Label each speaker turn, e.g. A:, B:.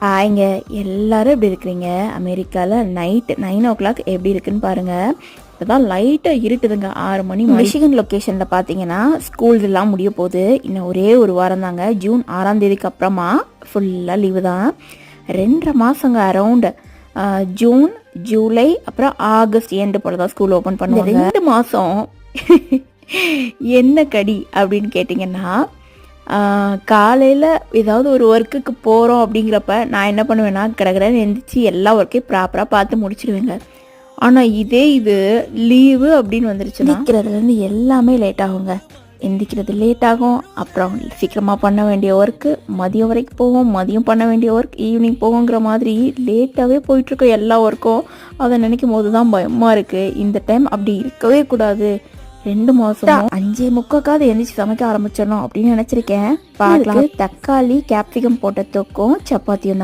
A: ஹாய்ங்க, எல்லாரும் எப்படி இருக்கிறீங்க? அமெரிக்காவில் நைட் 9 o'clock எப்படி இருக்குன்னு பாருங்கள். இப்போதான் லைட்டாக இருட்டுதுங்க. 6 மணி. மிஷிகன் லொக்கேஷனில் பார்த்தீங்கன்னா ஸ்கூல்ஸ் எல்லாம் முடிய போகுது. இன்னும் ஒரே ஒரு வாரம் தாங்க. ஜூன் 6ஆம் தேதிக்கு அப்புறமா ஃபுல்லாக லீவு தான். 2.5 மாதங்க. அரவுண்டு ஜூன், ஜூலை, அப்புறம் ஆகஸ்ட் எண்டு போல தான் ஸ்கூல் ஓப்பன் பண்ணுவாங்க. 2 மாதம் என்ன கடி அப்படின்னு கேட்டிங்கன்னா, காலையில் ஏதாவது ஒரு ஒர்க்குக்கு போகிறோம் அப்படிங்கிறப்ப நான் என்ன பண்ணுவேன்னா, கடகடன்னு எழுந்திரிச்சி எல்லா ஒர்க்கையும் ப்ராப்பராக பார்த்து முடிச்சிடுவேங்க. ஆனால் இது லீவு அப்படின்னு வந்துருச்சுன்னா எந்திரிக்கிறதுலேருந்து எல்லாமே லேட் ஆகுங்க. எந்திரிக்கிறது லேட் ஆகும். அப்புறம் சீக்கிரமாக பண்ண வேண்டிய ஒர்க்கு மதியம் வரைக்கும் போகும், மதியம் பண்ண வேண்டிய ஒர்க் ஈவினிங் போகுங்கிற மாதிரி லேட்டாகவே போயிட்டுருக்கோம் எல்லா ஒர்க்கும். அதை நினைக்கும் போது தான் பயமாக இருக்குது. இந்த டைம் அப்படி இருக்கவே கூடாது. 2 மாதம் 5:45 எழுந்திரிச்சு சமைக்க ஆரம்பிச்சிடணும் அப்படின்னு நினச்சிருக்கேன். பார்க்கலாம். தக்காளி கேப்சிகம் போட்ட தொக்கும் சப்பாத்தியும் தான்.